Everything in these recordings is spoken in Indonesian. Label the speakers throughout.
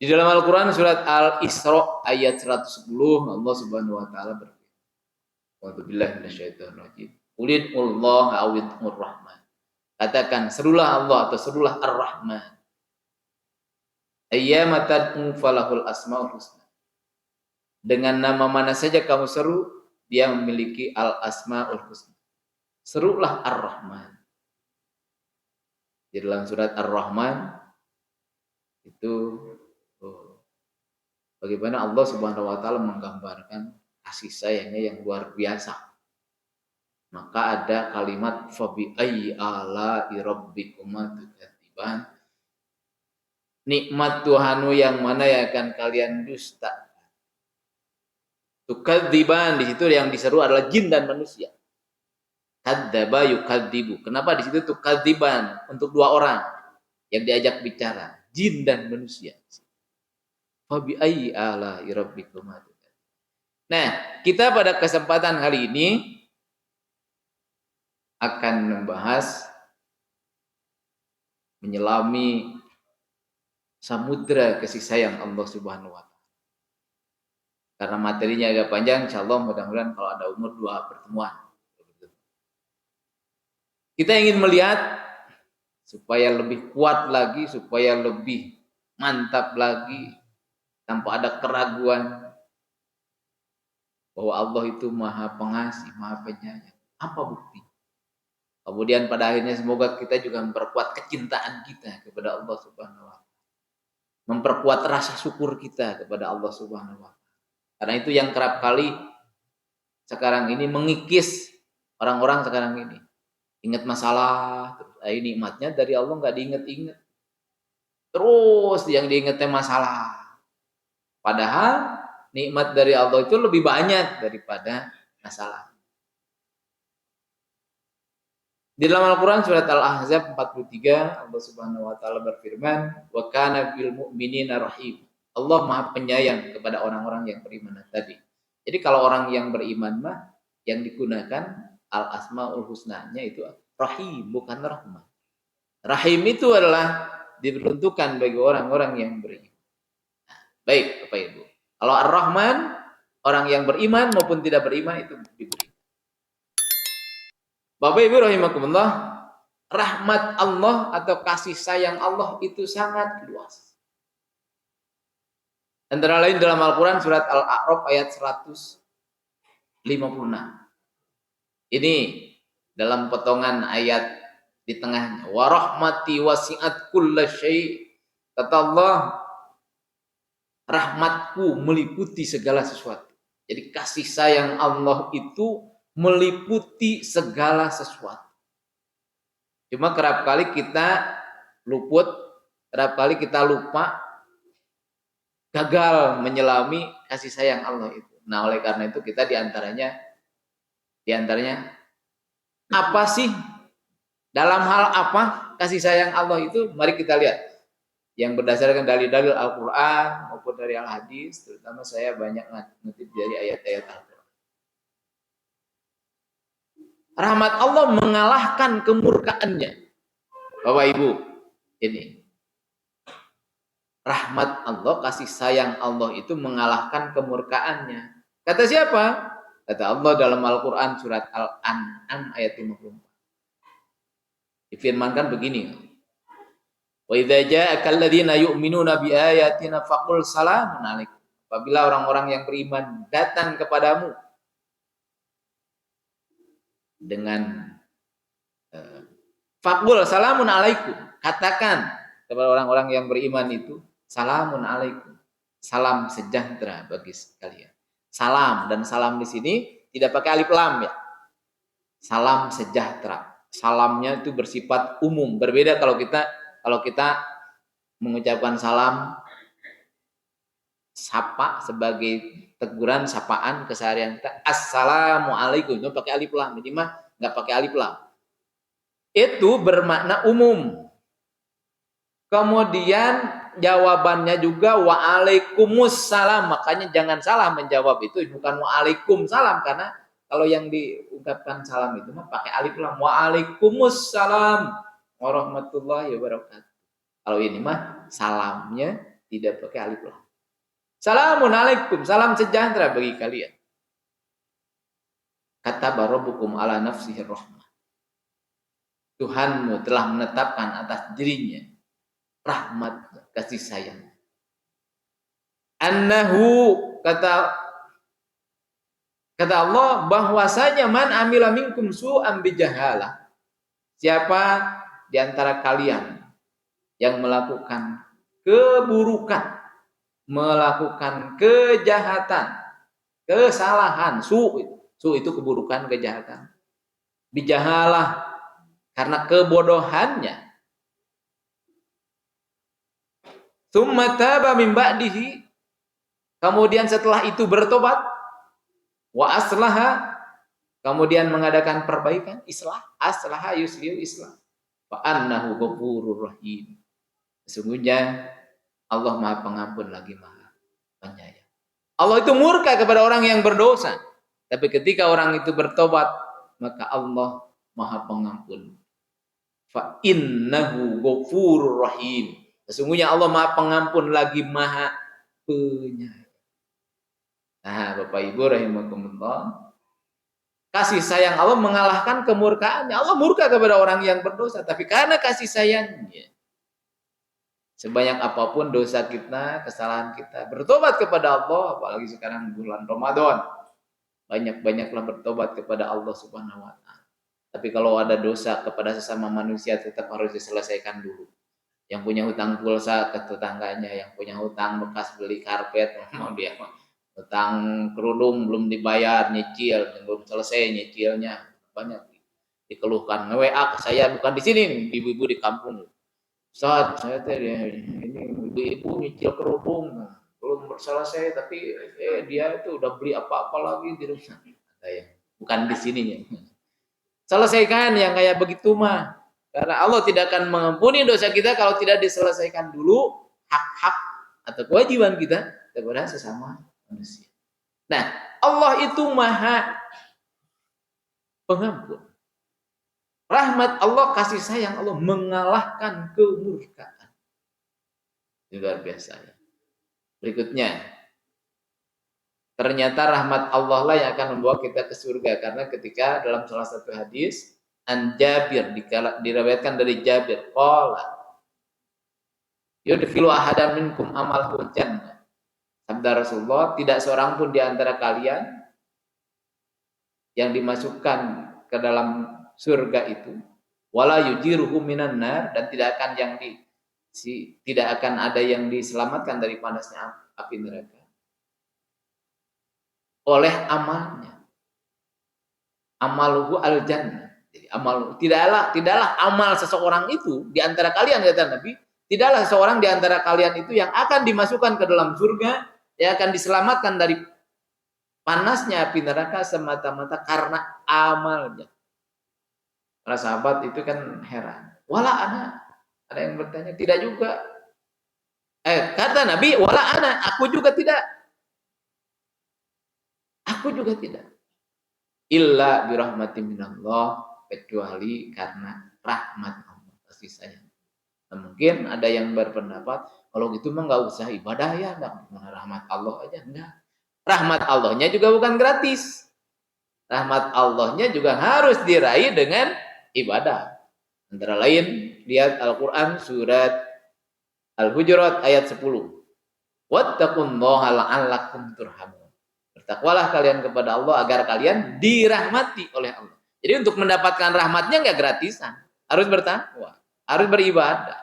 Speaker 1: Di dalam Al-Quran surat Al-Isra ayat 110 Allah Subhanahu wa taala berfirman, "A'udzubillahi minasyaitonir rajim. Qulillahu a'udzu rahman." Katakan, serulah Allah atau serulah Ar-Rahman. Ayyamatan falahul asmaul husna. Dengan nama mana saja kamu seru, dia memiliki al-asmaul husna. Serulah Ar-Rahman. Di dalam surat Ar-Rahman itu bagaimana Allah Subhanahu wa taala menggambarkan kasih sayangnya yang luar biasa. Maka ada kalimat fabi ayyi ala'i rabbikuma tukadziban. Nikmat Tuhanmu yang mana yang akan kalian dusta. Tukadziban, di situ yang diseru adalah jin dan manusia. Kadzdzaba yukadzibu. Kenapa di situ tukadziban untuk dua orang yang diajak bicara, jin dan manusia. Fabi ayyi ala'i rabbikuma tukadziban. Nah, kita pada kesempatan kali ini akan membahas menyelami samudra kasih sayang Allah Subhanahu wa taala. Karena materinya agak panjang, insyaallah mudah-mudahan kalau ada umur 2 pertemuan. Kita ingin melihat supaya lebih kuat lagi, supaya lebih mantap lagi, tanpa ada keraguan bahwa Allah itu Maha Pengasih, Maha Penyayang. Apa bukti? Kemudian pada akhirnya semoga kita juga memperkuat kecintaan kita kepada Allah Subhanahu wa taala. Memperkuat rasa syukur kita kepada Allah Subhanahu wa taala. Karena itu yang kerap kali sekarang ini mengikis orang-orang sekarang ini. Ingat masalah, terus nikmatnya dari Allah nggak diingat-ingat. Terus yang diingatnya masalah. Padahal nikmat dari Allah itu lebih banyak daripada masalah. Di dalam Al-Quran surat Al-Ahzab 43 Allah Subhanahu wa taala berfirman, "Wa kana bil mu'minina rahim." Allah Maha Penyayang kepada orang-orang yang beriman tadi. Jadi kalau orang yang beriman mah yang digunakan al-asmaul husna-nya itu rahim, bukan rahman. Rahim itu adalah diperuntukkan bagi orang-orang yang beriman. Nah, baik Bapak Ibu. Kalau Ar-Rahman, orang yang beriman maupun tidak beriman itu diberi. Bapak Ibu rahimakumullah, rahmat Allah atau kasih sayang Allah itu sangat luas. Antara lain dalam Al-Quran surat Al-A'raf ayat 156. Ini dalam potongan ayat di tengahnya. Wa rahmati wasi'at kulla syai'. Kata Allah, rahmatku meliputi segala sesuatu. Jadi kasih sayang Allah itu meliputi segala sesuatu. Cuma kerap kali kita luput, kerap kali kita lupa, gagal menyelami kasih sayang Allah itu. Nah, oleh karena itu kita diantaranya apa sih? Dalam hal apa kasih sayang Allah itu? Mari kita lihat. Yang berdasarkan dalil-dalil Al-Quran maupun dari Al-Hadis, terutama saya banyak ngutip dari ayat-ayat Al-Quran. Rahmat Allah mengalahkan kemurkaannya. Bapak Ibu, ini. Rahmat Allah, kasih sayang Allah itu mengalahkan kemurkaannya. Kata siapa? Kata Allah dalam Al-Quran surat Al-An'am ayat 54. Difirmankan begini. Wa idza ja'aka alladziina yu'minuuna bi ayatina faqul salamun 'alaikum. Apabila orang-orang yang beriman datang kepadamu dengan faqul salamun 'alaikum, katakan kepada orang-orang yang beriman itu salamun 'alaikum. Salam sejahtera bagi kalian. Salam dan salam di sini tidak pakai alif lam ya. Salam sejahtera. Salamnya itu bersifat umum. Berbeda kalau kita mengucapkan salam sapa sebagai teguran sapaan keseharian kita, assalamualaikum, itu pakai alif lam. Ini mah nggak pakai alif lam. Itu bermakna umum. Kemudian jawabannya juga waalaikumsalam. Makanya jangan salah menjawab itu, bukan waalaikumsalam, karena kalau yang diungkapkan salam itu mah pakai alif lam. Waalaikumsalam warahmatullahi wabarakatuh. Kalau ini mah salamnya Tidak pakai alif lam. Assalamualaikum, salam sejahtera bagi kalian. Kata rabbukum ala nafsihi rahmah. Tuhanmu telah menetapkan atas dirinya rahmat, kasih sayang. Annahu, kata Allah, bahwasanya man amila minkum su'an bijahalah. Siapa di antara kalian yang melakukan keburukan, melakukan kejahatan, kesalahan, su itu keburukan, kejahatan. Bijahalah, karena kebodohannya. Tsumma taba min ba'dihi, kemudian setelah itu bertobat, wa aslaha, kemudian mengadakan perbaikan, aslaha yuslihu islah, fa annahu ghafurur rahim. Sesungguhnya Allah Maha Pengampun lagi Maha Penyayang. Allah itu murka kepada orang yang berdosa, tapi ketika orang itu bertobat, maka Allah Maha Pengampun. Fa innahu ghafurur rahim. Sesungguhnya Allah Maha Pengampun lagi Maha Penyayang. Nah, Bapak Ibu rahimakumullah, kasih sayang Allah mengalahkan kemurkaannya. Allah murka kepada orang yang berdosa, tapi karena kasih sayangnya, sebanyak apapun dosa kita, kesalahan kita, bertobat kepada Allah, apalagi sekarang bulan Ramadan, banyak-banyaklah bertobat kepada Allah Subhanahu wa taala. Tapi kalau ada dosa kepada sesama manusia tetap harus diselesaikan dulu. Yang punya hutang pulsa ke tetangganya, yang punya hutang bekas beli karpet, mau dia hutang kerudung belum dibayar, nyicil, belum selesai nyicilnya, banyak dikeluhkan. WA saya bukan di sini, ibu-ibu di kampung. Ustaz, saya ini ibu-ibu nyicil kerudung belum selesai, tapi dia itu udah beli apa-apa lagi di rumah. Saya bukan di sininya. Selesaikan yang kayak begitu mah. Karena Allah tidak akan mengampuni dosa kita kalau tidak diselesaikan dulu hak-hak atau kewajiban kita kepada sesama manusia. Nah, Allah itu Maha Pengampun. Rahmat Allah, kasih sayang Allah mengalahkan kemurkaan. Luar biasa ya. Berikutnya, ternyata rahmat Allah lah yang akan membawa kita ke surga. Karena ketika dalam salah satu hadis, An Jabir, diriwayatkan dari Jabir, qala yudkhilu ahadan minkum amalul jannah. Sabda Rasulullah, tidak seorang pun di antara kalian yang dimasukkan ke dalam surga itu wala yujiruhu minan nar, dan tidak akan ada yang diselamatkan dari panasnya api neraka oleh amalnya. Amaluhu al jannah. Jadi tidaklah amal seseorang itu di antara kalian, kata Nabi, tidaklah seseorang di antara kalian itu yang akan dimasukkan ke dalam surga, yang akan diselamatkan dari panasnya api neraka semata-mata karena amalnya. Para sahabat itu kan heran. Wala ana, ada yang bertanya, tidak juga. Kata Nabi, wala ana, aku juga tidak. Aku juga tidak. Illa birahmatin minallah, kecuali karena rahmat Allah, kasih sayang. Nah, mungkin ada yang berpendapat kalau gitu mah nggak usah ibadah ya, nggak rahmat Allah aja, enggak. Rahmat Allahnya juga bukan gratis. Rahmat Allahnya juga harus diraih dengan ibadah. Antara lain lihat Al-Qur'an surat Al-Hujurat ayat 10. Wattaqullaha la'allakum turhamun. Bertakwalah kalian kepada Allah agar kalian dirahmati oleh Allah. Jadi untuk mendapatkan rahmatnya nggak gratisan, harus bertakwa, harus beribadah.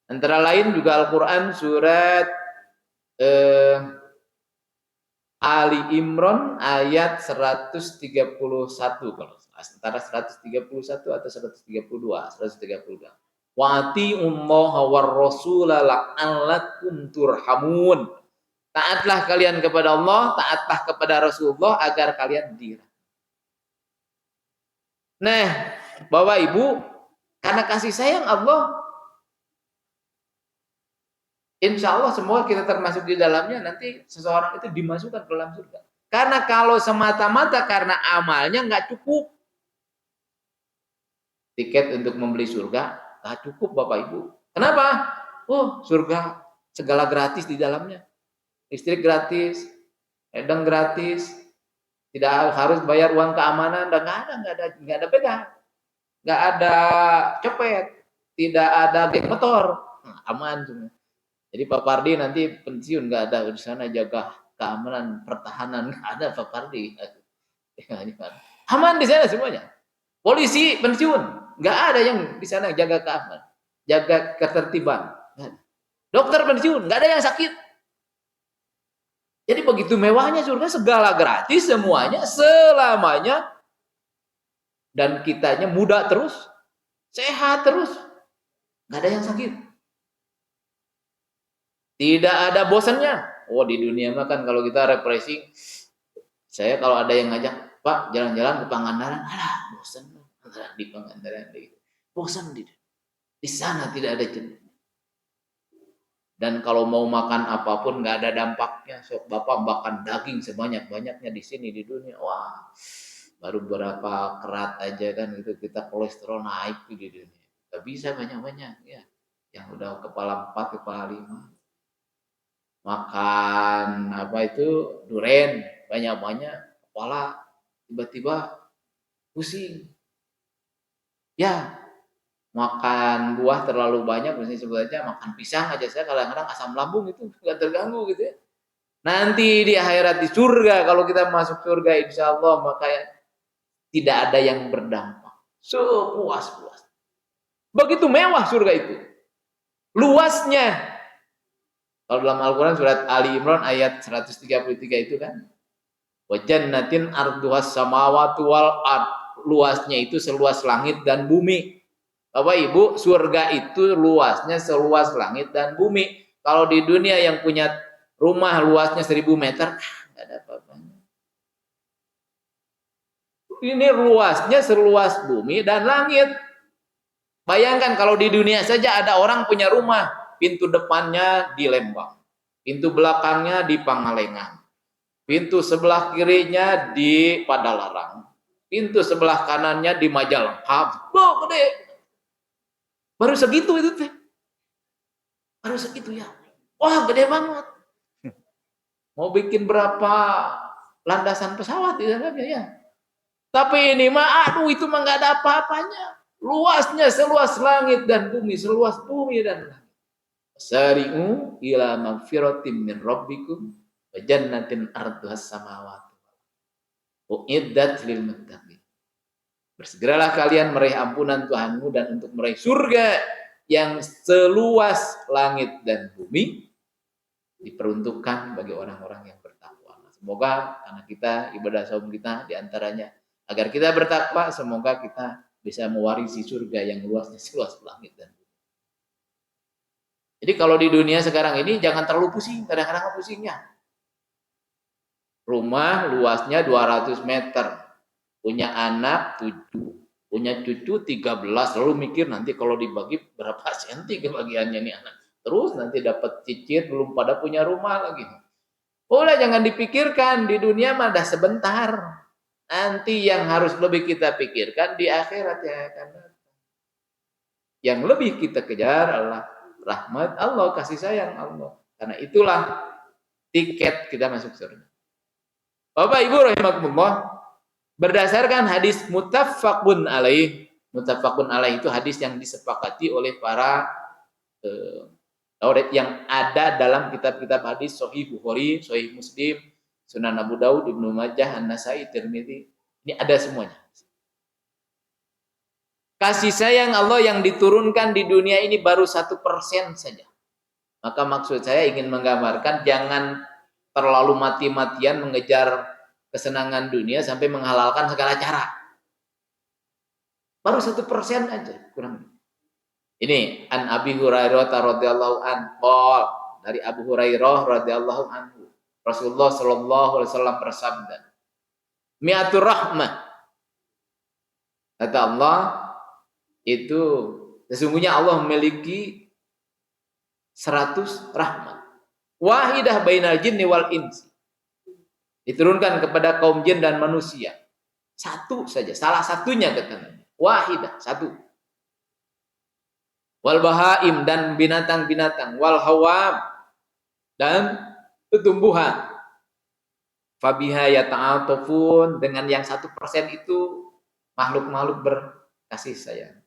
Speaker 1: Antara lain juga Al-Quran surat Ali Imran ayat 131, kalau antara 131 atau 132. Wa atiullaha war rasula la'allakum turhamun. Taatlah kalian kepada Allah, taatlah kepada Rasulullah agar kalian dirahmati. Nah, Bapak Ibu, karena kasih sayang Allah, insya Allah semua kita termasuk di dalamnya, nanti seseorang itu dimasukkan ke dalam surga. Karena kalau semata-mata karena amalnya nggak cukup. Tiket untuk membeli surga nggak cukup, Bapak Ibu. Kenapa? Oh, surga segala gratis di dalamnya. Listrik gratis, edeng gratis, tidak harus bayar uang keamanan, dan nggak ada pegang, nggak ada copet, tidak ada geng motor, aman semua. Jadi Pak Pardi nanti pensiun nggak ada di sana jaga keamanan pertahanan, nggak ada Pak Pardi, aman di sana semuanya. Polisi pensiun, nggak ada yang di sana jaga keamanan, jaga ketertiban. Dokter pensiun, nggak ada yang sakit. Jadi begitu mewahnya surga, segala gratis semuanya selamanya, dan kitanya muda terus, sehat terus, nggak ada yang sakit, tidak ada bosannya. Oh, di dunia mah kan kalau kita refreshing, saya kalau ada yang ngajak, Pak jalan-jalan ke Pangandaran, alah bosan di Pangandaran, bosan di sana tidak ada jenuh. Dan kalau mau makan apapun nggak ada dampaknya. So, Bapak makan daging sebanyak-banyaknya di sini di dunia. Wah, baru berapa kerat aja kan itu kita kolesterol naik di dunia. Gak bisa banyak-banyak ya. Yang udah kepala 4, kepala 5. Makan apa itu duren banyak-banyak, kepala tiba-tiba pusing. Ya, makan buah terlalu banyak, misalnya sebetulnya makan pisang aja, saya kadang-kadang asam lambung itu nggak terganggu gitu ya. Nanti di akhirat di surga, kalau kita masuk surga insya Allah maka tidak ada yang berdampak, sepuas-puas. Begitu mewah surga itu, luasnya. Kalau dalam Al-Quran surat Ali Imran ayat 133 itu kan, wa jannatin arduhas samawati wal ard, luasnya itu seluas langit dan bumi. Bapak Ibu, surga itu luasnya seluas langit dan bumi. Kalau di dunia yang punya rumah luasnya 1000 meter, nggak ada apa-apanya. Ini luasnya seluas bumi dan langit. Bayangkan kalau di dunia saja ada orang punya rumah, pintu depannya di Lembang, pintu belakangnya di Pangalengan, pintu sebelah kirinya di Padalarang, pintu sebelah kanannya di Majalengka. Loh, gede. Baru segitu itu teh. Baru segitu ya. Wah, gede banget. Mau bikin berapa landasan pesawat di dalamnya ya. Tapi ini mah aduh itu mah enggak ada apa-apanya. Luasnya seluas langit dan bumi, seluas bumi dan langit. Sari'u ila magfiratin min rabbikum wa jannatin arduhas samawati. Uiddat lil muttaqin. Bersegeralah kalian meraih ampunan Tuhanmu dan untuk meraih surga yang seluas langit dan bumi diperuntukkan bagi orang-orang yang bertakwa. Semoga karena kita ibadah saum kita diantaranya agar kita bertakwa, semoga kita bisa mewarisi surga yang luasnya seluas langit dan bumi. Jadi kalau di dunia sekarang ini jangan terlalu pusing, kadang-kadang pusingnya. Rumah luasnya 200 meter. Punya anak 7, punya cucu 13, lalu mikir nanti kalau dibagi berapa senti kebagiannya nih anak. Terus nanti dapat cicit belum pada punya rumah lagi. Udah jangan dipikirkan, di dunia mah dah sebentar. Nanti yang harus lebih kita pikirkan di akhirat yang akan datang. Yang lebih kita kejar adalah rahmat Allah, kasih sayang Allah. Karena itulah tiket kita masuk surga. Bapak Ibu rahimakumullah, berdasarkan hadis muttafaqun alaih itu hadis yang disepakati oleh para yang ada dalam kitab-kitab hadis Sahih Bukhari, Sahih Muslim, Sunan Abu Daud, Ibnu Majah, An-Nasai, Tirmidzi. Ini ada semuanya. Kasih sayang Allah yang diturunkan di dunia ini baru 1% saja. Maka maksud saya ingin menggambarkan jangan terlalu mati-matian mengejar kesenangan dunia sampai menghalalkan segala cara. Baru 1% aja kurang. Ini an Abi Hurairah radhiyallahu anhu, dari Abu Hurairah radhiyallahu anhu, Rasulullah sallallahu alaihi wasallam bersabda, "Mi'atur rahmah." Kata Allah, itu sesungguhnya Allah memiliki 100 rahmat. Wahidah bainal jinni wal insi. Diturunkan kepada kaum jin dan manusia. Satu saja, salah satunya katanya. Wahidah, satu. Wal bahaim dan binatang-binatang, wal hawam dan tumbuhan. Fabiha yata'atufun, dengan yang 1% itu makhluk-makhluk berkasih sayang,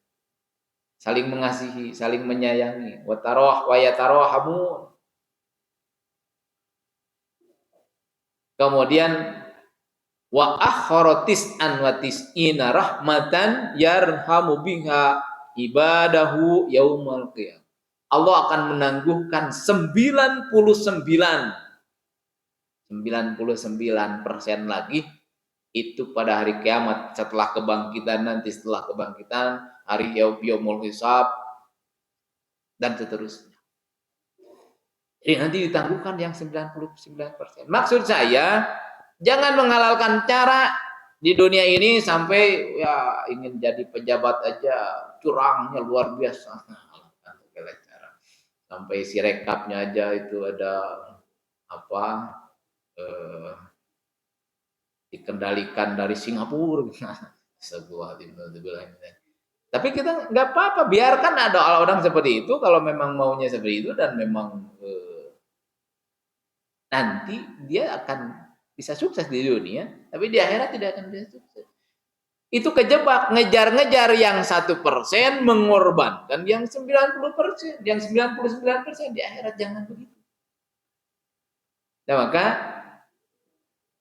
Speaker 1: saling mengasihi, saling menyayangi. Wa yatarohamun. Kemudian wa akharatis an wa tis'ina rahmatan yarhamu biha ibadahu yaumal qiyamah. Allah akan menangguhkan 99% lagi itu pada hari kiamat, setelah kebangkitan nanti, setelah kebangkitan hari yaumul hisab dan seterusnya. Jadi nanti ditangguhkan yang 99%. Maksud saya, jangan menghalalkan cara di dunia ini sampai ya ingin jadi pejabat aja curangnya luar biasa. Sampai si rekapnya aja itu ada apa dikendalikan dari Singapura. Sebuah tapi kita nggak apa-apa, biarkan ada orang seperti itu kalau memang maunya seperti itu dan memang nanti dia akan bisa sukses di dunia, tapi di akhirat tidak akan bisa sukses. Itu kejebak, ngejar-ngejar yang 1%, mengorbankan yang 90%, yang 99% di akhirat, jangan begitu. Nah, maka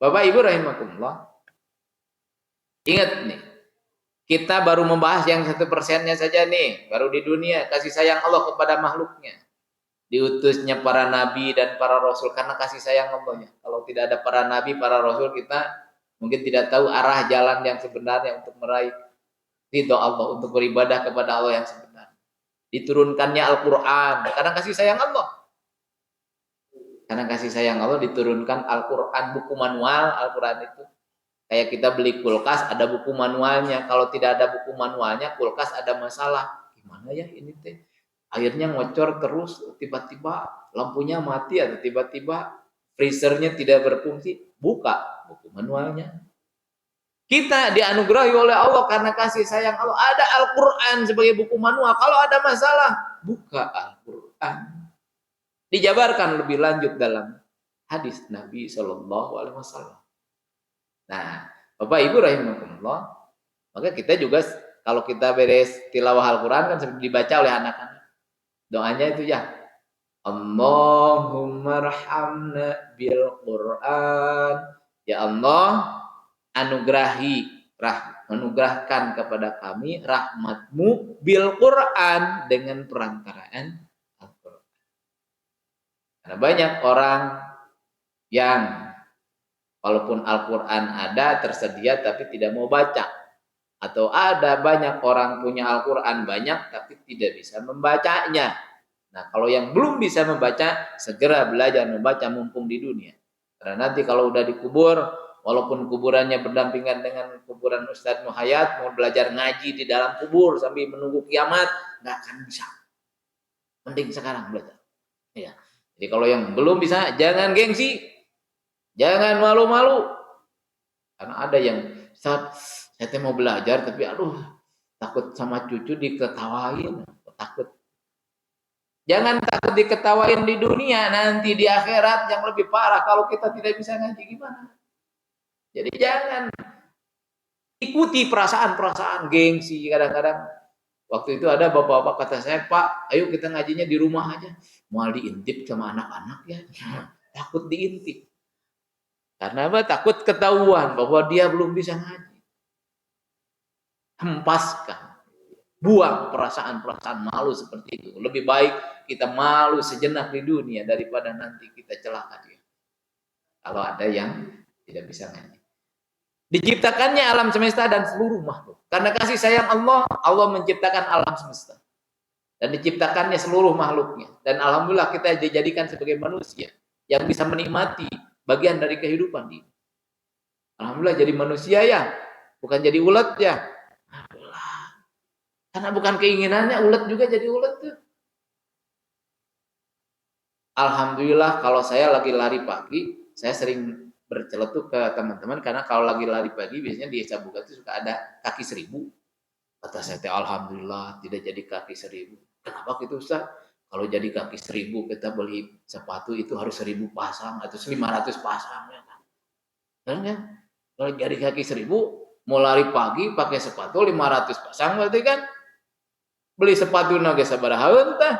Speaker 1: Bapak Ibu rahimakumullah, ingat nih, kita baru membahas yang 1%-nya saja nih, baru di dunia, kasih sayang Allah kepada makhluknya. Diutusnya para nabi dan para rasul karena kasih sayang Allahnya. Kalau tidak ada para nabi, para rasul, kita mungkin tidak tahu arah jalan yang sebenarnya untuk meraih ridho Allah, untuk beribadah kepada Allah yang sebenarnya. Diturunkannya Al-Quran karena kasih sayang Allah. Karena kasih sayang Allah diturunkan Al-Quran, buku manual Al-Quran itu. Kayak kita beli kulkas, ada buku manualnya. Kalau tidak ada buku manualnya, kulkas ada masalah. Gimana ya ini teh? Airnya ngocor terus, tiba-tiba lampunya mati atau tiba-tiba freezernya tidak berfungsi, buka buku manualnya. Kita dianugerahi oleh Allah karena kasih sayang Allah, ada Al-Quran sebagai buku manual. Kalau ada masalah, buka Al-Quran. Dijabarkan lebih lanjut dalam hadis Nabi SAW. Nah, Bapak Ibu rahimakumullah, maka kita juga kalau kita beres tilawah Al-Quran kan sering dibaca oleh anak-anak. Doanya itu ya, Allahumma rahamna bil Quran. Ya Allah, anugerahkan kepada kami rahmatmu bil Quran, dengan perantaraan Al-Quran. Karena banyak orang yang walaupun Al-Quran ada tersedia tapi tidak mau baca. Atau ada banyak orang punya Al-Quran banyak tapi tidak bisa membacanya. Nah, kalau yang belum bisa membaca, segera belajar membaca mumpung di dunia. Karena nanti kalau udah dikubur, walaupun kuburannya berdampingan dengan kuburan Ustadz Nuhayat, mau belajar ngaji di dalam kubur sambil menunggu kiamat, nggak akan bisa. Mending sekarang belajar. Ya. Jadi kalau yang belum bisa, jangan gengsi. Jangan malu-malu. Karena ada yang saya mau belajar tapi aduh takut sama cucu diketawain, takut. Jangan takut diketawain di dunia, nanti di akhirat yang lebih parah kalau kita tidak bisa ngaji gimana. Jadi jangan ikuti perasaan-perasaan gengsi. Kadang-kadang waktu itu ada bapak-bapak kata saya, Pak, ayo kita ngajinya di rumah aja. Mau diintip sama anak-anak ya, takut diintip. Karena apa? Takut ketahuan bahwa dia belum bisa ngaji. Hempaskan. Buang perasaan-perasaan malu seperti itu. Lebih baik kita malu sejenak di dunia daripada nanti kita celaka dia. Kalau ada yang tidak bisa ngaji. Diciptakannya alam semesta dan seluruh makhluk. Karena kasih sayang Allah, Allah menciptakan alam semesta. Dan diciptakannya seluruh makhluknya. Dan alhamdulillah kita dijadikan sebagai manusia yang bisa menikmati bagian dari kehidupan ini. Alhamdulillah jadi manusia ya, bukan jadi ulet ya. Alhamdulillah. Karena bukan keinginannya ulet juga jadi ulet tuh. Alhamdulillah kalau saya lagi lari pagi, saya sering berceletuk ke teman-teman karena kalau lagi lari pagi biasanya di Sabuga itu suka ada kaki 1000. Kata saya, alhamdulillah tidak jadi kaki 1000. Kenapa gitu Ustaz? Kalau jadi kaki 1.000 kita beli sepatu itu harus 1.000 pasang atau 500 pasang ya kan. Kan? Kalau jadi kaki 1.000 mau lari pagi pakai sepatu 500 pasang berarti kan beli sepatu naga sabaraha tah.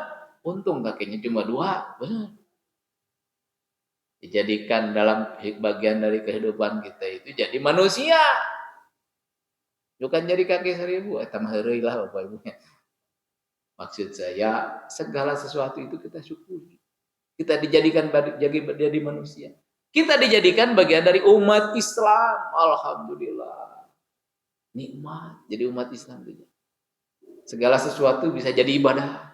Speaker 1: Untung kakinya cuma 2. Benar. Dijadikan dalam bagian dari kehidupan kita itu jadi manusia. Bukan jadi kaki 1.000 eta mah heureuy lah Bapak Ibu. Maksud saya, segala sesuatu itu kita syukuri. Kita dijadikan jadi manusia. Kita dijadikan bagian dari umat Islam. Alhamdulillah. Nikmat jadi umat Islam juga. Segala sesuatu bisa jadi ibadah.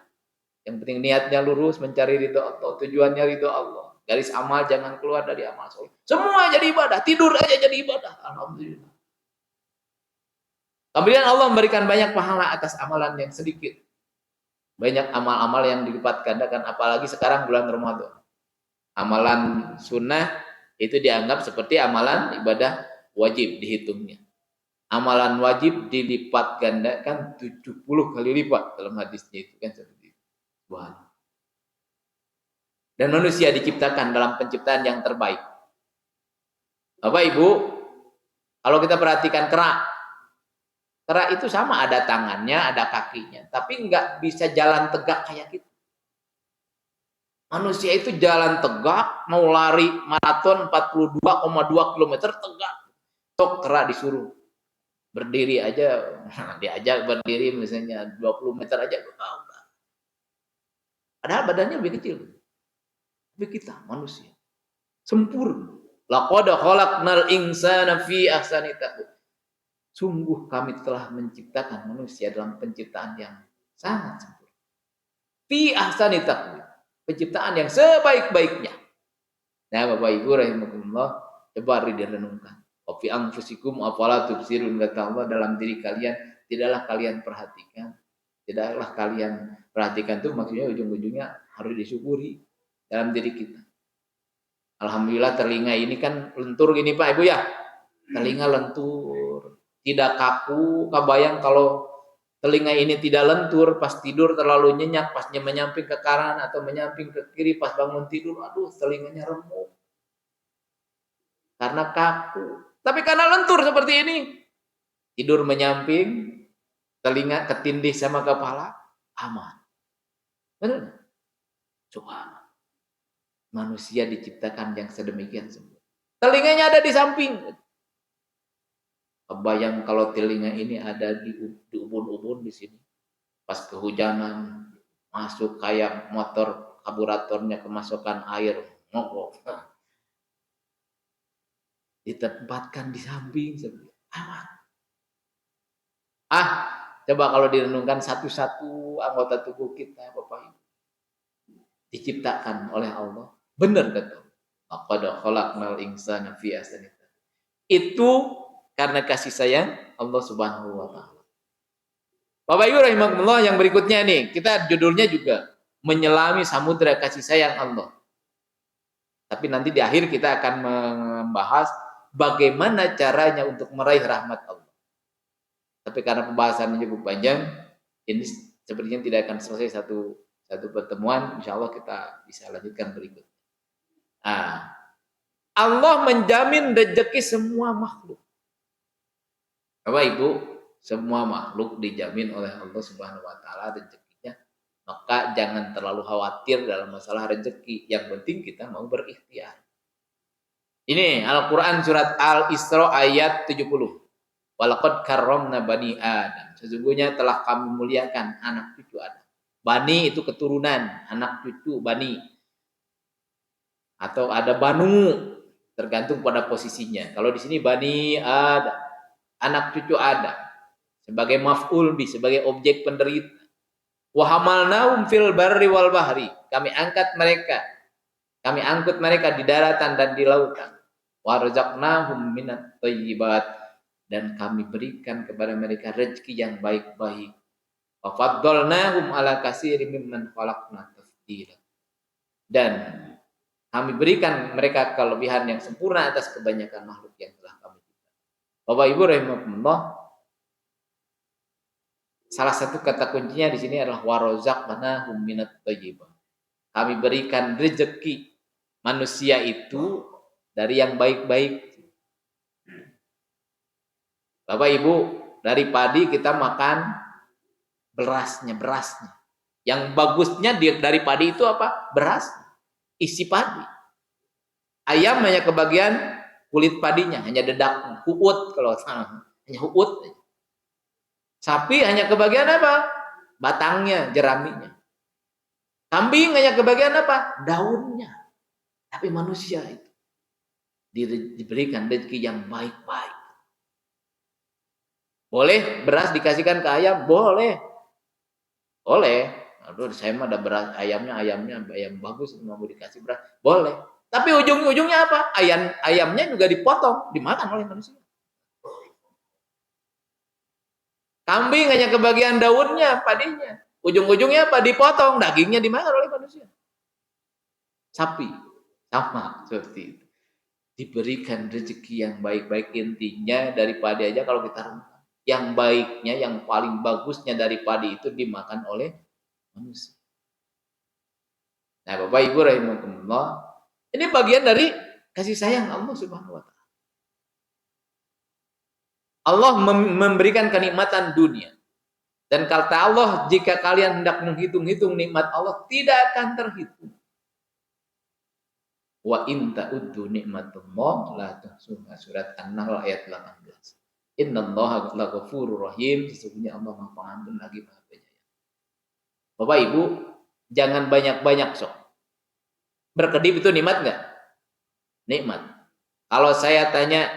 Speaker 1: Yang penting niatnya lurus, mencari ridho Allah. Tujuannya ridho Allah. Garis amal jangan keluar dari amal soleh. Semua jadi ibadah. Tidur aja jadi ibadah. Alhamdulillah. Kemudian Allah memberikan banyak pahala atas amalan yang sedikit. Banyak amal-amal yang dilipat gandakan, apalagi sekarang bulan Ramadan. Amalan sunnah itu dianggap seperti amalan ibadah wajib dihitungnya. Amalan wajib dilipat gandakan 70 kali lipat dalam hadisnya itu kan seperti itu. Dan manusia diciptakan dalam penciptaan yang terbaik. Bapak Ibu, kalau kita perhatikan kera itu sama, ada tangannya, ada kakinya. Tapi nggak bisa jalan tegak kayak gitu. Manusia itu jalan tegak, mau lari maraton 42,2 km tegak. Tok kera disuruh berdiri aja, diajak berdiri misalnya 20 meter aja. Padahal badannya lebih kecil. Tapi kita manusia sempurna. Laqad khalaqnal insana fi ahsani taqwim. Sungguh kami telah menciptakan manusia dalam penciptaan yang sangat sempurna. Fi ahsani taqwim. Penciptaan yang sebaik-baiknya. Nah, Bapak Ibu rahimakumullah, coba direnungkan. Wa fi anfusikum afala tubsirun, kata Allah, dalam diri kalian tidaklah kalian perhatikan. Tidaklah kalian perhatikan itu maksudnya ujung-ujungnya harus disyukuri dalam diri kita. Alhamdulillah telinga ini kan lentur gini Pak Ibu ya. Telinga lentur. Tidak kaku, kebayang kalau telinga ini tidak lentur, pas tidur terlalu nyenyak, pasnya menyamping ke kanan atau menyamping ke kiri, pas bangun tidur, aduh telinganya remuk. Karena kaku. Tapi karena lentur seperti ini, tidur menyamping, telinga ketindih sama kepala, aman. Benar? Coba. Manusia diciptakan yang sedemikian sempurna. Telinganya ada di samping. Kebayang kalau telinga ini ada di ubun-ubun di sini. Pas kehujanan masuk kayak motor karburatornya kemasukan air, mogok. Ditempatkan di samping aman. Coba kalau direnungkan satu-satu anggota tubuh kita, Bapak Ibu, diciptakan oleh Allah. Benar kata laqad khalaqnal insana fi ahsani taqwim. Itu karena kasih sayang Allah Subhanahu wa taala. Bapak Ibu rahimakumullah, yang berikutnya nih, kita judulnya juga menyelami samudra kasih sayang Allah. Tapi nanti di akhir kita akan membahas bagaimana caranya untuk meraih rahmat Allah. Tapi karena pembahasannya cukup panjang, ini sepertinya tidak akan selesai satu pertemuan. Insya Allah kita bisa lanjutkan berikut. Allah menjamin rezeki semua makhluk. Bapak Ibu, semua makhluk dijamin oleh Allah Subhanahu wa taala rezekinya. Maka jangan terlalu khawatir dalam masalah rezeki. Yang penting kita mau berikhtiar. Ini Al-Qur'an surat Al-Isra ayat 70. Walaqad karramna bani Adam. Sesungguhnya telah kami muliakan anak cucu Adam. Bani itu keturunan, anak cucu bani. Atau ada banu, tergantung pada posisinya. Kalau di sini bani Adam, anak cucu Adam, sebagai maf'ul bi, sebagai objek penderita. Wa hamalnahum fil barri wal bahri. Kami angkut mereka di daratan dan di lautan. Wa razaqnahum minat thayyibat, dan kami berikan kepada mereka rezeki yang baik-baik. Wa faddalnahum ala katsirin mimman khalaqna tafdila. Dan kami berikan mereka kelebihan yang sempurna atas kebanyakan makhluk yang telah kami ciptakan. Bapak Ibu rahimakumullah, salah satu kata kuncinya di sini adalah warozaqnahum minat thayyibah. Kami berikan rezeki manusia itu dari yang baik-baik. Bapak Ibu, dari padi kita makan berasnya. Yang bagusnya dari padi itu apa? Beras, isi padi. Ayam hanya kebagian kulit padinya, hanya dedak, huut kalau salah, hanya huut. Sapi hanya kebagian apa? Batangnya, jeraminya. Kambing hanya kebagian apa? Daunnya. Tapi manusia itu diberikan rezeki yang baik-baik. Boleh beras dikasihkan ke ayam? Boleh. Aduh, saya mah ada beras ayam bagus, mau dikasih beras. Boleh. Tapi ujung-ujungnya apa? Ayamnya juga dipotong, dimakan oleh manusia. Kambing hanya kebagian daunnya, padinya. Ujung-ujungnya apa? Dipotong, dagingnya dimakan oleh manusia. Sapi, sama seperti itu. Diberikan rezeki yang baik-baik, intinya dari padi aja kalau kita rendah. Yang baiknya, yang paling bagusnya dari padi itu dimakan oleh manusia. Nah, Bapak Ibu rahimakumullah, ini bagian dari kasih sayang Allah Subhanahu wa taala. Allah memberikan kenikmatan dunia. Dan kata Allah, jika kalian hendak menghitung-hitung nikmat Allah, tidak akan terhitung. Wa in ta'uddu nikmatullah la tuhsuha. Surat An-Nahl ayat 18. Innallaha laghafurur rahim. Sesungguhnya Allah Maha Pengampun lagi Maha Penyayang. Bapak Ibu, jangan banyak-banyak sok. Berkedip itu nikmat enggak? Nikmat. Kalau saya tanya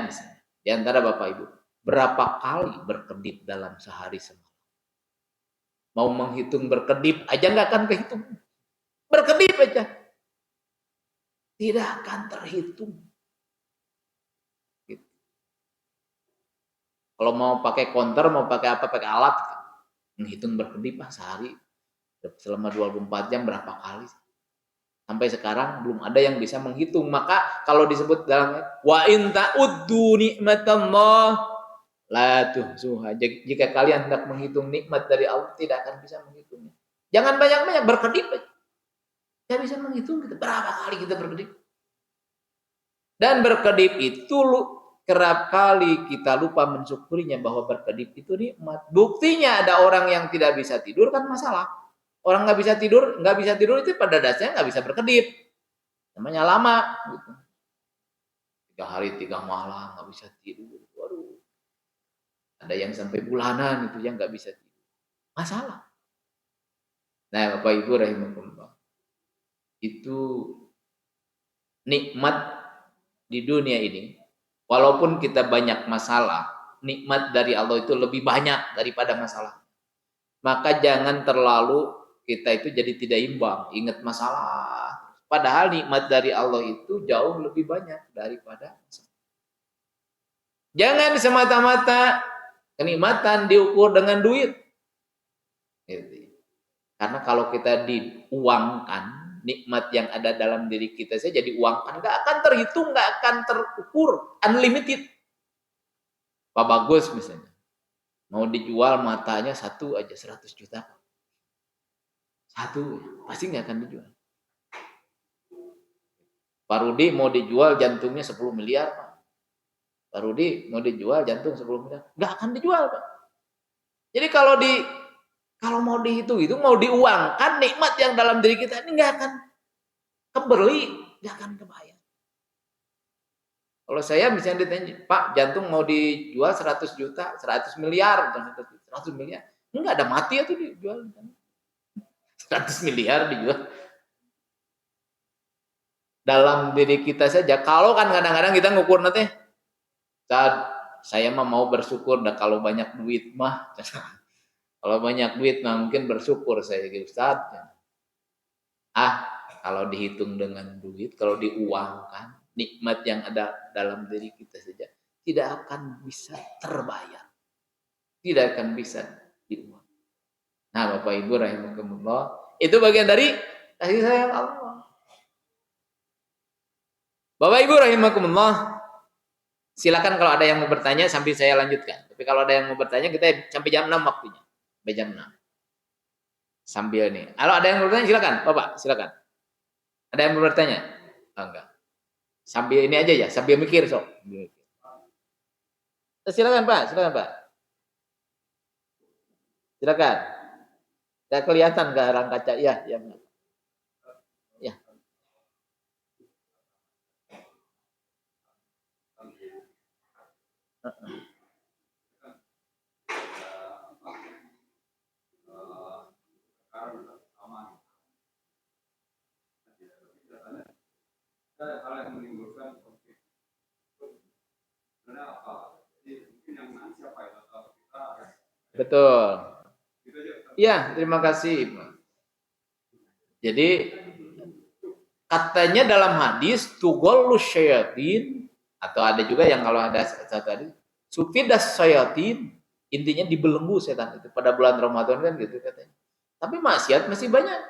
Speaker 1: misalnya di antara Bapak Ibu, berapa kali berkedip dalam sehari semalam? Mau menghitung berkedip aja nggak akan kehitung. Berkedip aja. Tidak akan terhitung. Gitu. Kalau mau pakai konter, mau pakai apa, pakai alat, menghitung berkedip sehari selama 24 jam berapa kali. Sampai sekarang belum ada yang bisa menghitung. Maka kalau disebut dalam wa in ta'uddu nikmatallah la tuhsuha. Jika kalian hendak menghitung nikmat dari Allah, tidak akan bisa menghitungnya. Jangan banyak-banyak berkedip aja. Tidak bisa menghitung kita berapa kali kita berkedip. Dan berkedip itu kerap kali kita lupa mensyukurinya bahwa berkedip itu nikmat. Buktinya ada orang yang tidak bisa tidur kan masalah. Orang nggak bisa tidur itu pada dasarnya nggak bisa berkedip. Namanya lama. Gitu. 3 hari 3 malam nggak bisa tidur. Waduh. Ada yang sampai bulanan itu yang nggak bisa tidur. Masalah. Nah, Bapak Ibu rahimakumullah. Itu nikmat di dunia ini. Walaupun kita banyak masalah, nikmat dari Allah itu lebih banyak daripada masalah. Maka jangan terlalu kita itu jadi tidak imbang, ingat masalah. Padahal nikmat dari Allah itu jauh lebih banyak daripada masalah. Jangan semata-mata kenikmatan diukur dengan duit. Karena kalau kita diuangkan, nikmat yang ada dalam diri kita saja diuangkan, nggak akan terhitung, nggak akan terukur, unlimited. Pak Bagus misalnya, mau dijual matanya satu aja 100 juta. Satu, pasti nggak akan dijual. Pak Rudi mau dijual jantungnya 10 miliar, Pak. Pak Rudi mau dijual jantung 10 miliar, nggak akan dijual, Pak. Jadi kalau mau dihitung itu mau diuangkan, nikmat yang dalam diri kita ini nggak akan kebeli, nggak akan kebayang. Kalau saya misalnya ditanya, Pak, jantung mau dijual 100 juta, 100 miliar, 100 miliar, enggak ada mati itu dijual. 100 miliar dijual. Dalam diri kita saja, kalau kan kadang-kadang kita ngukur nanti, saya mah mau bersyukur, dah kalau banyak duit mah, kalau banyak duit mah mungkin bersyukur saya jadi Ustaz. Kalau dihitung dengan duit, kalau diuangkan, nikmat yang ada dalam diri kita saja tidak akan bisa terbayar, tidak akan bisa diuang. Nah, Bapak Ibu rahimakumullah, itu bagian dari kasih sayang Allah. Bapak Ibu rahimakumullah, silakan kalau ada yang mau bertanya sambil saya lanjutkan. Tapi kalau ada yang mau bertanya, kita sampai jam 6 waktunya. Sampai jam 6. Sambil nih. Kalau ada yang mau bertanya, silakan. Bapak, silakan. Ada yang mau bertanya? Oh, enggak. Sambil ini aja ya, sambil mikir, sok. Silakan, Pak. Silakan, Pak. Silakan. Tidak kelihatan ke arah kaca. Ya, ya. Ya.
Speaker 2: Hal yang menimbulkan konflik. Sebenarnya apa? Jadi mungkin yang siapa ya? Kita.
Speaker 1: Betul. Iya, terima kasih. Jadi katanya dalam hadis tugollu syayatin, atau ada juga yang kalau ada satu hadis sufidas syayatin, intinya dibelenggu setan itu pada bulan Ramadan kan gitu katanya. Tapi maksiat masih banyak.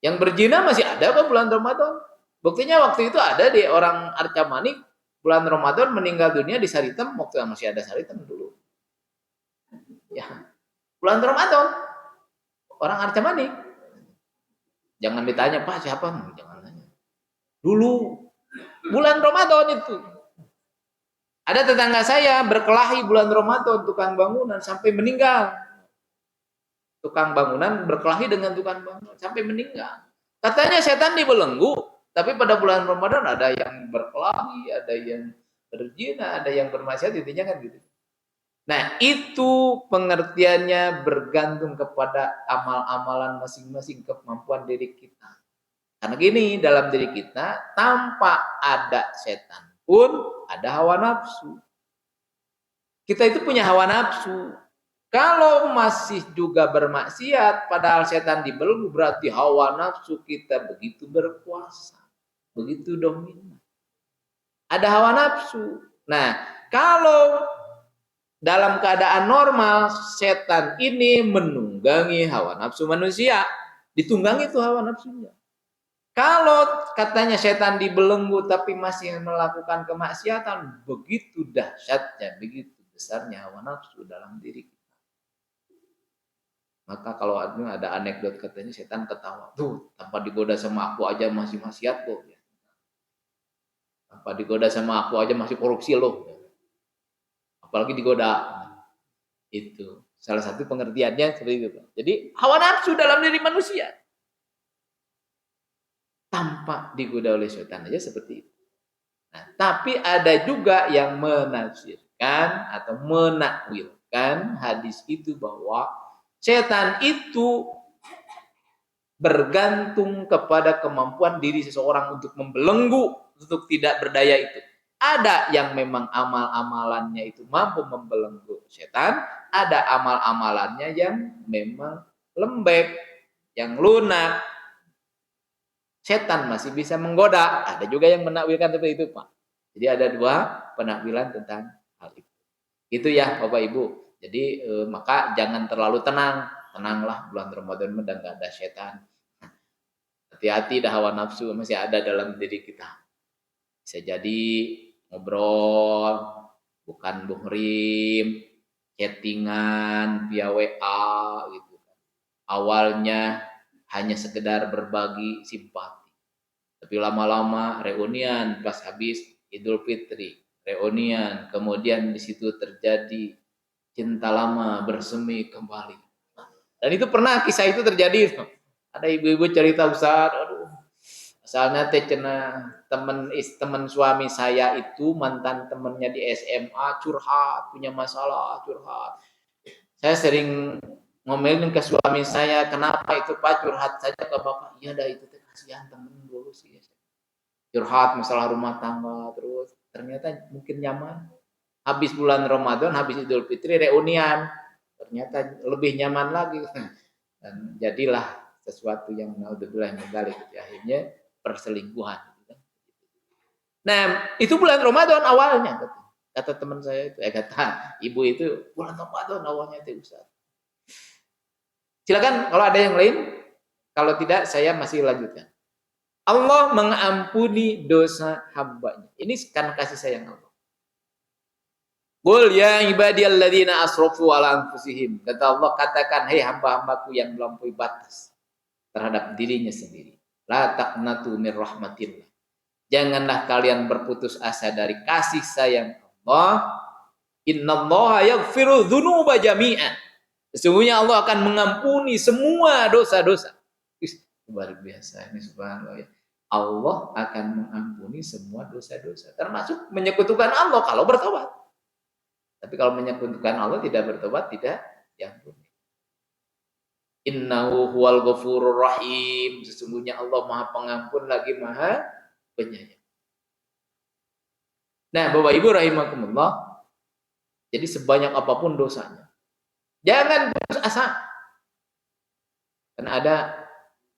Speaker 1: Yang berzina masih ada kok bulan Ramadan. Buktinya waktu itu ada di orang Arca Manik bulan Ramadan meninggal dunia di Saritem waktu masih ada Saritem dulu. Ya. Bulan Ramadan orang Arca Manik. Jangan ditanya, Pak, siapa? Jangan tanya. Dulu bulan Ramadan itu. Ada tetangga saya berkelahi bulan Ramadan, tukang bangunan sampai meninggal. Tukang bangunan berkelahi dengan tukang bangunan sampai meninggal. Katanya setan dibelenggu, tapi pada bulan Ramadan ada yang berkelahi, ada yang berzina, ada yang bermaksiat, intinya kan gitu. Nah, itu pengertiannya bergantung kepada amal-amalan masing-masing, kemampuan diri kita. Karena gini, dalam diri kita tanpa ada setan pun ada hawa nafsu. Kita itu punya hawa nafsu. Kalau masih juga bermaksiat, padahal setan dibelenggu, berarti hawa nafsu kita begitu berkuasa, begitu dominan. Ada hawa nafsu. Nah, kalau dalam keadaan normal, setan ini menunggangi hawa nafsu manusia. Ditunggangi itu hawa nafsunya. Kalau katanya setan dibelenggu tapi masih melakukan kemaksiatan, begitu dahsyatnya, begitu besarnya hawa nafsu dalam diri kita. Maka kalau ada anekdot katanya setan ketawa, tuh tanpa digoda sama aku aja masih maksiat loh. Tanpa digoda sama aku aja masih korupsi loh. Apalagi digoda. Itu salah satu pengertiannya seperti itu. Jadi hawa nafsu dalam diri manusia tanpa digoda oleh setan aja seperti itu. Nah, tapi ada juga yang menafsirkan atau menakwilkan hadis itu bahwa setan itu bergantung kepada kemampuan diri seseorang untuk membelenggu, untuk tidak berdaya itu. Ada yang memang amal-amalannya itu mampu membelenggu setan, ada amal-amalannya yang memang lembek, yang lunak. Setan masih bisa menggoda. Ada juga yang menakwilkan seperti itu, Pak. Jadi ada dua penakwilan tentang hal itu. Itu ya, Bapak Ibu. Jadi maka jangan terlalu tenang. Tenanglah, bulan Ramadan udah nggak ada setan. Hati-hati, dah hawa nafsu masih ada dalam diri kita. Bisa jadi ngobrol, bukan buhrim, chattingan via WA gitu. Awalnya hanya sekedar berbagi simpati. Tapi lama-lama reunian pas habis Idul Fitri, reunian, kemudian di situ terjadi cinta lama bersemi kembali. Dan itu pernah kisah itu terjadi. Ada ibu-ibu cerita, Ustaz, aduh, asalnya teh cenah teman suami saya itu mantan temennya di SMA curhat, punya masalah curhat. Saya sering ngomelin ke suami saya, kenapa itu Pak curhat saja ke Bapak? Iya dah, itu teh kasihan temen dulu sih. Curhat masalah rumah tangga, terus ternyata mungkin nyaman. Habis bulan Ramadan, habis Idul Fitri reunian, ternyata lebih nyaman lagi. Dan jadilah sesuatu yang naudzubillah min dzalik, akhirnya perselingkuhan. Nah, itu bulan Ramadan awalnya, kata teman saya itu, kata ibu itu, bulan Ramadan awalnya itu Ustaz. Silakan kalau ada yang lain, kalau tidak saya masih lanjutkan. Allah mengampuni dosa hambanya. Ini karena kasih sayang Allah. Qul ya ibadiyalladzina asrafu ala anfusihim. Kata Allah, katakan, hai hamba-hambaku yang melampaui batas terhadap dirinya sendiri. La taqnatu min rahmatillah. Janganlah kalian berputus asa dari kasih sayang Allah. Innallaha yaghfiru dzunuba jami'an. Sesungguhnya Allah akan mengampuni semua dosa-dosa. Luar biasa ini, subhanallah ya. Allah akan mengampuni semua dosa-dosa, termasuk menyekutukan Allah kalau bertobat. Tapi kalau menyekutukan Allah tidak bertobat, tidak diampuni. Innahu huwal ghafurur rahim. Sesungguhnya Allah Maha Pengampun lagi Maha Penyayang. Nah, Bapak Ibu rahimakumullah, jadi sebanyak apapun dosanya, jangan putus asa. Karena ada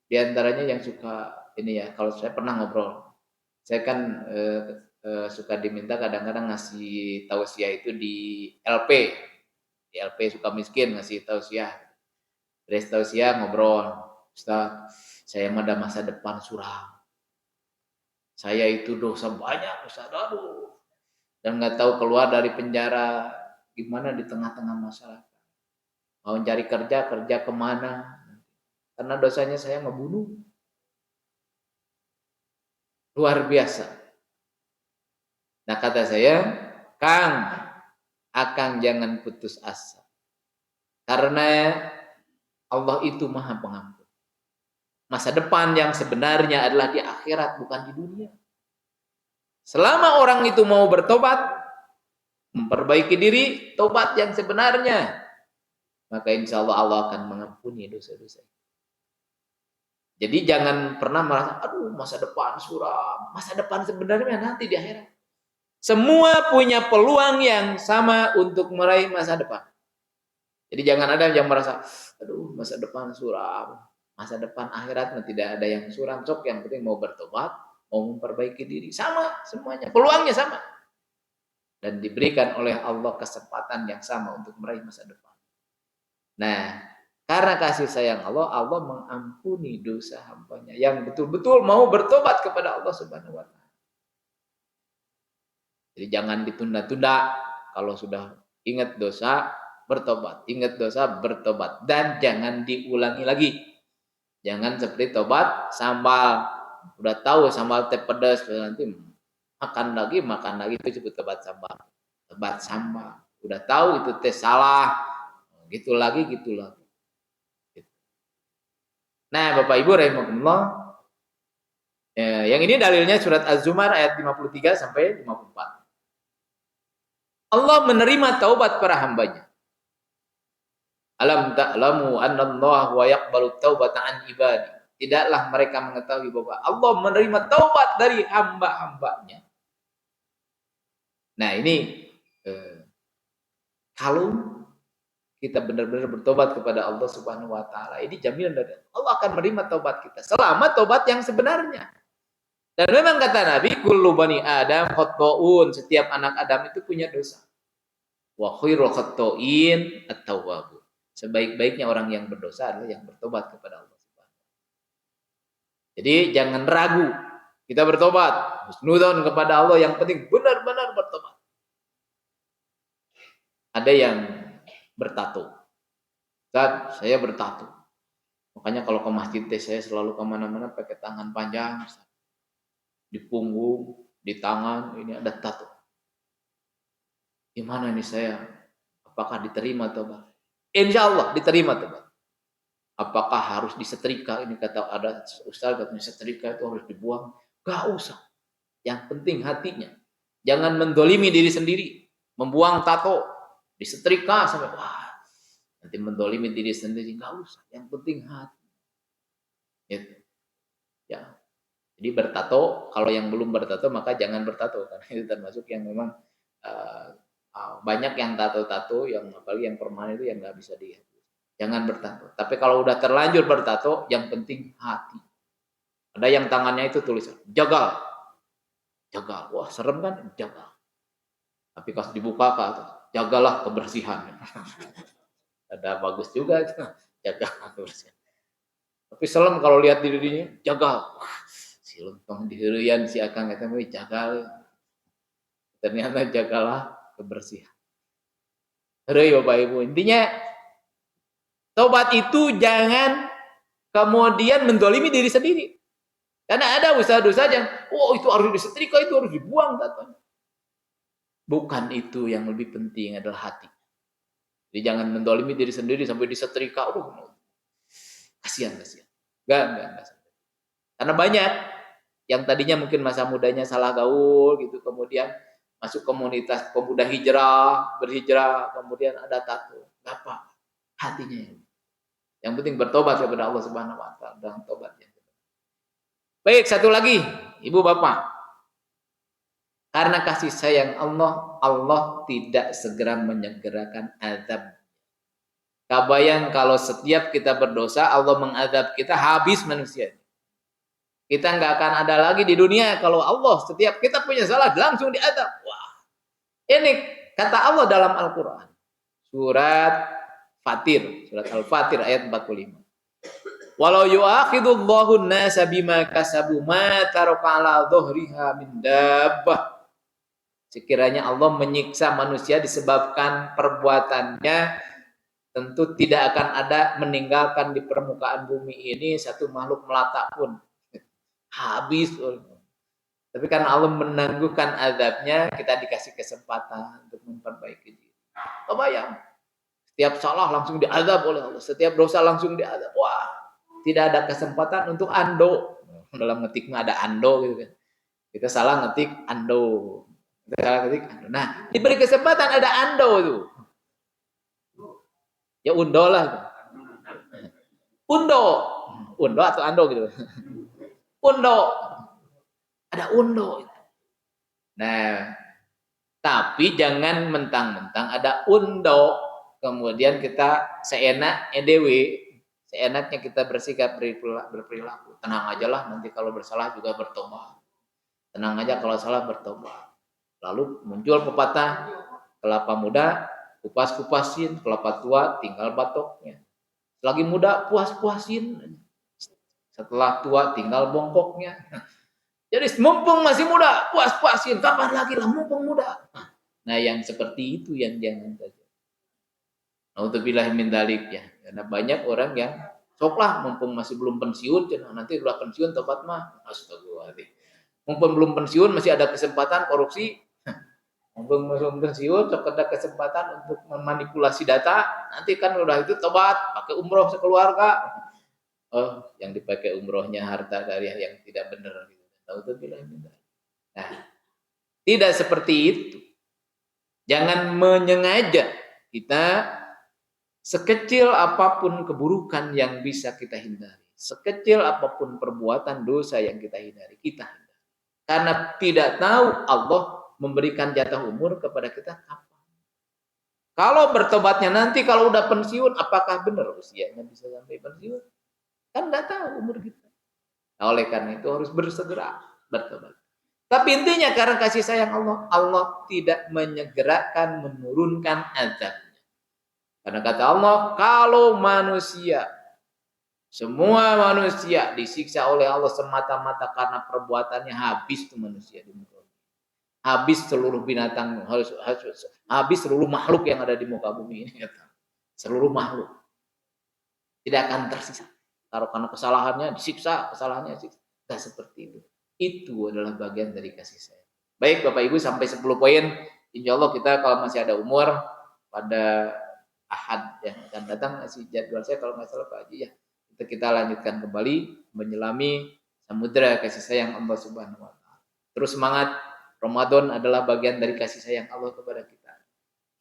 Speaker 1: di antaranya yang suka ini ya, kalau saya pernah ngobrol, saya kan suka diminta kadang-kadang ngasih tausiah itu di LP. Di LP Suka Miskin ngasih tausiah. Dari tausiah ngobrol, Ustaz, saya mah ada masa depan suram. Saya itu dosa banyak, Ustaz. Aduh. Dan nggak tahu keluar dari penjara gimana di tengah-tengah masyarakat. Mau cari kerja kemana? Karena dosanya saya ngebunuh. Luar biasa. Nah kata saya, Akang jangan putus asa. Karena Allah itu Maha Pengampun. Masa depan yang sebenarnya adalah di akhirat, bukan di dunia. Selama orang itu mau bertobat, memperbaiki diri, tobat yang sebenarnya, maka insya Allah Allah akan mengampuni dosa-dosa. Jadi jangan pernah merasa, aduh masa depan suram. Masa depan sebenarnya nanti di akhirat. Semua punya peluang yang sama untuk meraih masa depan. Jadi jangan ada yang merasa, aduh masa depan suram. Masa depan akhirat tidak ada yang suram. Sok yang penting mau bertobat, mau memperbaiki diri. Sama semuanya, peluangnya sama. Dan diberikan oleh Allah kesempatan yang sama untuk meraih masa depan. Nah, karena kasih sayang Allah, Allah mengampuni dosa hambanya yang betul-betul mau bertobat kepada Allah Subhanahu wa Ta'ala. Jadi jangan ditunda-tunda. Kalau sudah ingat dosa, bertobat. Ingat dosa, bertobat. Dan jangan diulangi lagi. Jangan seperti tobat sambal. Udah tahu sambal teh pedas, nanti makan lagi itu disebut tobat sambal. Tobat sambal. Udah tahu itu teh salah. Gitu lagi. Nah, Bapak Ibu rahimakumullah, yang ini dalilnya surat Az-Zumar ayat 53 sampai 54. Allah menerima taubat para hambanya. Alam ta'lamu anna Allah wa yaqbalu taubata an ibadi. Tidaklah mereka mengetahui bahwa Allah menerima taubat dari hamba-hambanya. Nah, ini kalau kita benar-benar bertobat kepada Allah Subhanahu wa Ta'ala, ini jaminan dari Allah akan menerima taubat kita selama taubat yang sebenarnya. Dan memang kata Nabi, kullu bani Adam khata'un, setiap anak Adam itu punya dosa. Wa khairul khata'in at-tawwab. Sebaik-baiknya orang yang berdosa adalah yang bertobat kepada Allah Subhanahu wa Ta'ala. Jadi jangan ragu kita bertobat, husnudzon kepada Allah, yang penting benar-benar bertobat. Ada yang bertato. Ustaz, saya bertato. Makanya kalau ke masjid saya selalu kemana-mana pakai tangan panjang. Ustaz. Di punggung, di tangan, ini ada tato. Gimana ini saya? Apakah diterima tobat? Insya Allah diterima tobat. Apakah harus disetrika? Ini kata ada ustaz katanya setrika itu harus dibuang. Gak usah. Yang penting hatinya. Jangan mendolimi diri sendiri. Membuang tato. Disetrika sampai wah. Nanti mendolimi diri sendiri. Gak usah. Yang penting hati. Gitu. Ya. Jadi bertato. Kalau yang belum bertato maka jangan bertato. Karena itu termasuk yang memang banyak yang tato-tato. Yang apalagi yang permanen itu yang gak bisa dihapus. Jangan bertato. Tapi kalau udah terlanjur bertato, yang penting hati. Ada yang tangannya itu tulisan jagal. Jagal. Wah, serem kan? Jagal. Tapi pas dibuka ke atas, jagalah kebersihan. Ada bagus juga itu. Jaga kebersihan. Tapi serem kalau lihat dirinya, jagal. Wah, si lempeng dihirian si akang katanya jagal. Ternyata jagalah kebersihan. Heureui Bapak Ibu. Intinya tobat itu jangan kemudian mendolimi diri sendiri. Karena ada dosa-dosa yang, oh itu harus disetrika, itu harus dibuang tatonya. Bukan itu yang lebih penting adalah hati. Jadi jangan mendolimi diri sendiri sampai disetrika. Kasihan. Enggak. Karena banyak yang tadinya mungkin masa mudanya salah gaul gitu, kemudian masuk komunitas pemuda berhijrah, kemudian ada tato. Enggak apa, hatinya. Yang penting bertobat kepada Allah Subhanahu wa taala dan tobatnya. Baik, satu lagi, Ibu Bapak. Karena kasih sayang Allah, Allah tidak segera menyegerakan azab. Kabayang kalau setiap kita berdosa, Allah mengadab kita, habis manusia. Kita nggak akan ada lagi di dunia kalau Allah setiap kita punya salah langsung diadab. Wah, ini kata Allah dalam Al-Quran. Surat Al-Fatir ayat 45. Walau yu'akhidullahu an-nasa bima kasabu ma taraka ala dhuhriha min dabbah. Sekiranya Allah menyiksa manusia disebabkan perbuatannya, tentu tidak akan ada meninggalkan di permukaan bumi ini satu makhluk melata pun. Habis. Tapi karena Allah menangguhkan azabnya, kita dikasih kesempatan untuk memperbaiki diri. Kebayang. Setiap salah langsung diazab oleh Allah. Setiap dosa langsung diazab. Wah, tidak ada kesempatan untuk ando. Dalam ngetik mah ada ando gitu kan. Kita salah ngetik ando. Nah, diberi kesempatan ada ando itu. Ya undo lah. Undo atau ando gitu. Undo. Ada undo. Nah, tapi jangan mentang-mentang ada undo, kemudian kita seenaknya kita bersikap berperilaku. Tenang aja lah, nanti kalau bersalah juga bertobat. Tenang aja kalau salah bertobat. Lalu muncul pepatah, kelapa muda kupas-kupasin, kelapa tua tinggal batoknya. Selagi muda puas-puasin, setelah tua tinggal bongkoknya. Jadi mumpung masih muda puas-puasin, kapan lagi lah mumpung muda. Nah yang seperti itu yang jangan saja. Nauzubillah min dzalik ya. Karena banyak orang yang soklah mumpung masih belum pensiun, nanti udah pensiun tobat mah. Astagfirullahaladzim. Mumpung belum pensiun masih ada kesempatan korupsi. Mumpung belum pensiun, ada kesempatan untuk memanipulasi data. Nanti kan udah itu tobat, pakai umroh sekeluarga. Oh, yang dipakai umrohnya harta dari yang tidak benar. Nah, tidak seperti itu. Jangan menyengaja kita sekecil apapun keburukan yang bisa kita hindari. Sekecil apapun perbuatan dosa yang kita hindari, kita hindari. Karena tidak tahu Allah memberikan jatah umur kepada kita kapan. Kalau bertobatnya nanti, kalau udah pensiun, apakah benar usianya bisa sampai pensiun? Kan nggak tahu umur kita. Nah, oleh karena itu harus bersegera bertobat. Tapi intinya karena kasih sayang Allah, Allah tidak menyegerakan menurunkan azabnya. Karena kata Allah, kalau semua manusia disiksa oleh Allah semata-mata karena perbuatannya, habis tuh manusia di muka bumi. Habis seluruh binatang, habis seluruh makhluk yang ada di muka bumi ini. Seluruh makhluk tidak akan tersisa. Kalau karena kesalahannya disiksa, kesalahannya disiksa. Tidak seperti itu. Itu adalah bagian dari kasih sayang. Baik Bapak Ibu, sampai 10 poin. Insya Allah kita kalau masih ada umur pada Ahad yang akan datang, masih jadwal saya kalau nggak salah Pak Haji ya. Kita lanjutkan kembali menyelami samudera kasih sayang Allah Subhanahu wa taala. Terus semangat, Ramadan adalah bagian dari kasih sayang Allah kepada kita.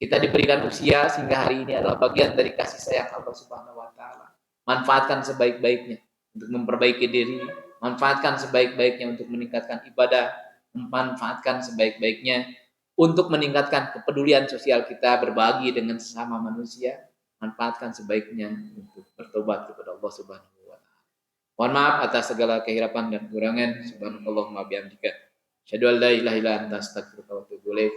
Speaker 1: Kita diberikan usia sehingga hari ini adalah bagian dari kasih sayang Allah Subhanahu wa taala. Manfaatkan sebaik-baiknya untuk memperbaiki diri, manfaatkan sebaik-baiknya untuk meningkatkan ibadah, manfaatkan sebaik-baiknya untuk meningkatkan kepedulian sosial kita, berbagi dengan sesama manusia, manfaatkan sebaiknya untuk bertobat kepada Allah Subhanahu wa taala. Mohon maaf atas segala kehilafan dan kekurangan. Subhanallahumma bihamdika. Asyhadu an la ilaha illa anta astaghfiruka wa atubu ilaik.